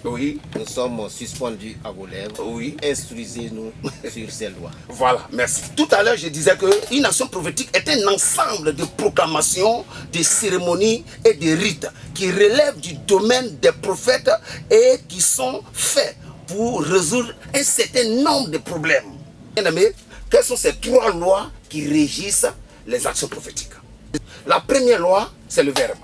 Oui. Nous sommes suspendus à vos lèvres. Oui. Instruisez-nous sur ces lois. Voilà, merci. Tout à l'heure, je disais qu'une nation prophétique est un ensemble de proclamations, de cérémonies et de rites qui relèvent du domaine des prophètes et qui sont faits pour résoudre un certain nombre de problèmes. Bien-aimés, quelles sont ces 3 lois qui régissent les actions prophétiques? La première loi, c'est le verbe.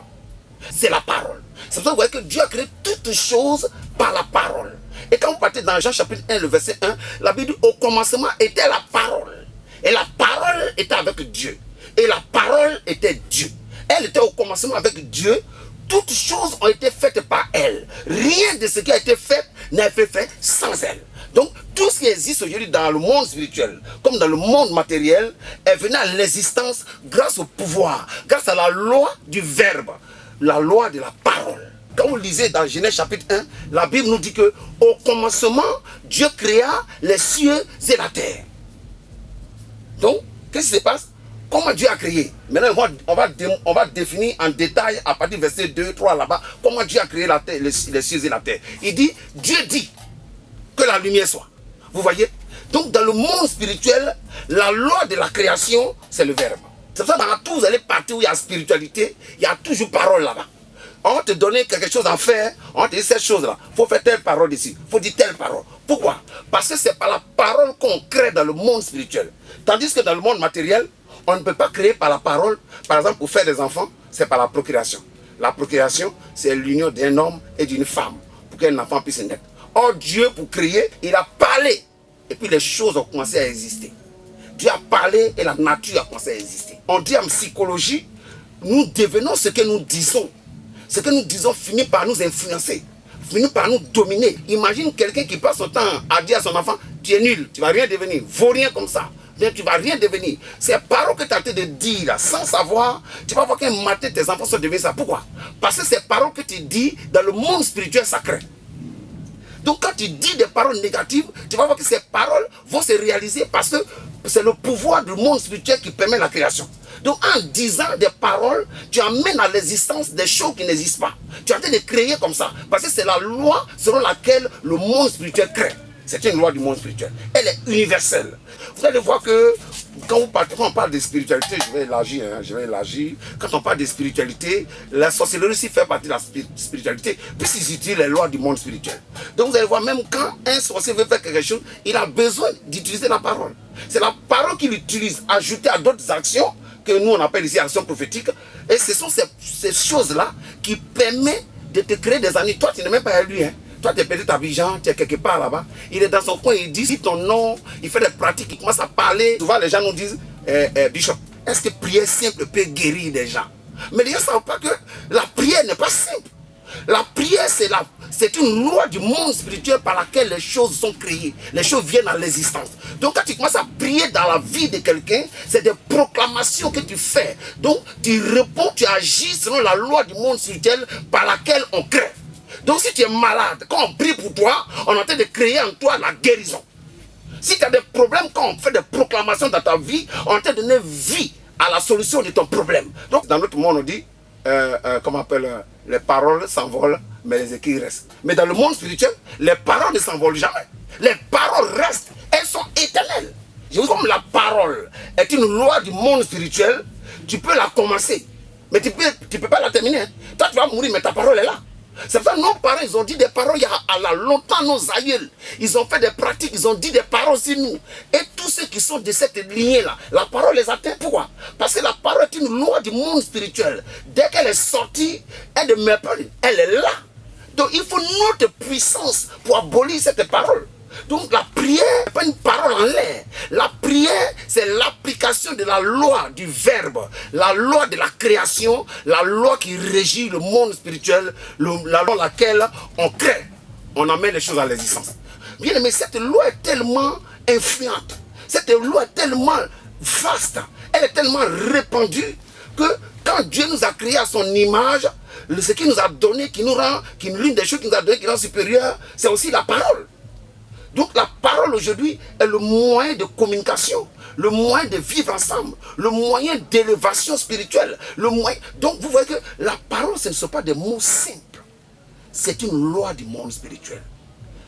C'est la parole. C'est pour ça que vous voyez que Dieu a créé toutes choses par la parole. Et quand vous partez dans Jean chapitre 1, le verset 1, la Bible dit au commencement était la parole. Et la parole était avec Dieu. Et la parole était Dieu. Elle était au commencement avec Dieu. Toutes choses ont été faites par elle. Rien de ce qui a été fait n'a été fait sans elle. Donc, tout ce qui existe aujourd'hui dans le monde spirituel, comme dans le monde matériel, est venu à l'existence grâce au pouvoir, grâce à la loi du verbe, la loi de la parole. Quand vous lisez dans Genèse chapitre 1, la Bible nous dit que au commencement, Dieu créa les cieux et la terre. Donc, qu'est-ce qui se passe? Comment Dieu a créé? Maintenant, on va définir en détail à partir du verset 2, 3 là-bas, comment Dieu a créé la terre, les cieux et la terre. Il dit, Dieu dit que la lumière soit. Vous voyez? Donc, dans le monde spirituel, la loi de la création, c'est le verbe. C'est pour ça que dans tout, vous allez partir où il y a spiritualité, il y a toujours parole là-bas. On va te donner quelque chose à faire, on va te dire cette chose-là. Il faut faire telle parole ici, il faut dire telle parole. Pourquoi? Parce que c'est par la parole qu'on crée dans le monde spirituel. Tandis que dans le monde matériel, on ne peut pas créer par la parole. Par exemple, pour faire des enfants, c'est par la procréation. La procréation, c'est l'union d'un homme et d'une femme pour qu'un enfant puisse naître. Or, Dieu, pour créer, il a parlé. Et puis les choses ont commencé à exister. Dieu a parlé et la nature a commencé à exister. On dit en psychologie, nous devenons ce que nous disons. Ce que nous disons finit par nous influencer, finit par nous dominer. Imagine quelqu'un qui passe son temps à dire à son enfant, tu es nul, tu ne vas rien devenir, vaut rien comme ça. Bien, tu ne vas rien devenir. Ces paroles que tu as été de dire là, sans savoir, tu vas voir qu'un matin tes enfants sont devenus ça. Pourquoi? Parce que ces paroles que tu dis dans le monde spirituel sacré. Donc quand tu dis des paroles négatives, tu vas voir que ces paroles vont se réaliser parce que c'est le pouvoir du monde spirituel qui permet la création. Donc en disant des paroles, tu amènes à l'existence des choses qui n'existent pas. Tu es en train de créer comme ça. Parce que c'est la loi selon laquelle le monde spirituel crée. C'est une loi du monde spirituel. Elle est universelle. Vous allez voir que quand on parle de spiritualité, je vais élargir. Quand on parle de spiritualité, la sorcellerie aussi fait partie de la spiritualité, puisqu'ils utilisent les lois du monde spirituel. Donc vous allez voir, même quand un sorcier veut faire quelque chose, il a besoin d'utiliser la parole. C'est la parole qu'il utilise, ajoutée à d'autres actions, que nous on appelle ici actions prophétiques. Et ce sont ces choses-là qui permettent de te créer des ennuis. Toi, tu n'es même pas à lui, hein. Toi, tu es peut-être à Abidjan, tu es quelque part là-bas. Il est dans son coin, il dit ton nom, il fait des pratiques, il commence à parler. Souvent, les gens nous disent, Bishop, est-ce que prière simple peut guérir des gens? Mais les gens ne savent pas que la prière n'est pas simple. La prière, c'est une loi du monde spirituel par laquelle les choses sont créées. Les choses viennent à l'existence. Donc, quand tu commences à prier dans la vie de quelqu'un, c'est des proclamations que tu fais. Donc, tu réponds, tu agis selon la loi du monde spirituel par laquelle on crée. Donc si tu es malade, quand on prie pour toi, on est en train de créer en toi la guérison. Si tu as des problèmes, quand on fait des proclamations dans ta vie, on est en train de donner vie à la solution de ton problème. Donc dans notre monde, on dit, comment on appelle, les paroles s'envolent, mais les écrits restent. Mais dans le monde spirituel, les paroles ne s'envolent jamais. Les paroles restent, elles sont éternelles. Comme la parole est une loi du monde spirituel, tu peux la commencer, mais tu peux pas la terminer. Hein. Toi, tu vas mourir, mais ta parole est là. C'est ça, nos parents, ils ont dit des paroles il y a longtemps, nos aïeuls. Ils ont fait des pratiques, ils ont dit des paroles sur nous. Et tous ceux qui sont de cette lignée-là, la parole les atteint. Pourquoi? Parce que la parole est une loi du monde spirituel. Dès qu'elle est sortie, elle ne meurt pas, elle est là. Donc il faut notre puissance pour abolir cette parole. Donc la prière n'est pas une parole en l'air. La prière, c'est l'application de la loi du verbe, la loi de la création, la loi qui régit le monde spirituel, la loi laquelle on crée, on amène les choses à l'existence. Bien aimé, cette loi est tellement influente, cette loi est tellement vaste, elle est tellement répandue que quand Dieu nous a créés à son image, ce qu'il nous a donné, l'une des choses qu'il nous a donné qui nous rend supérieur, c'est aussi la parole. Donc la parole aujourd'hui est le moyen de communication, le moyen de vivre ensemble, le moyen d'élévation spirituelle, le moyen... Donc vous voyez que la parole, ce ne sont pas des mots simples. C'est une loi du monde spirituel.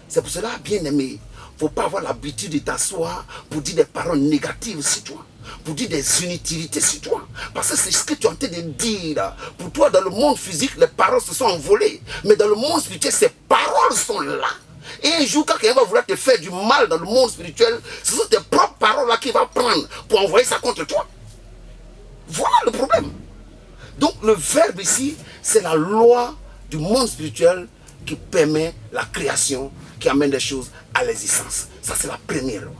C'est pour cela, bien aimé, il ne faut pas avoir l'habitude de t'asseoir pour dire des paroles négatives sur toi, pour dire des inutilités sur toi. Parce que c'est ce que tu es en train de dire. Pour toi, dans le monde physique, les paroles se sont envolées. Mais dans le monde spirituel, ces paroles sont là. Et un jour, quand quelqu'un va vouloir te faire du mal dans le monde spirituel, ce sont tes propres paroles-là qu'il va prendre pour envoyer ça contre toi. Voilà le problème. Donc le verbe ici, c'est la loi du monde spirituel qui permet la création, qui amène des choses à l'existence. Ça, c'est la première loi.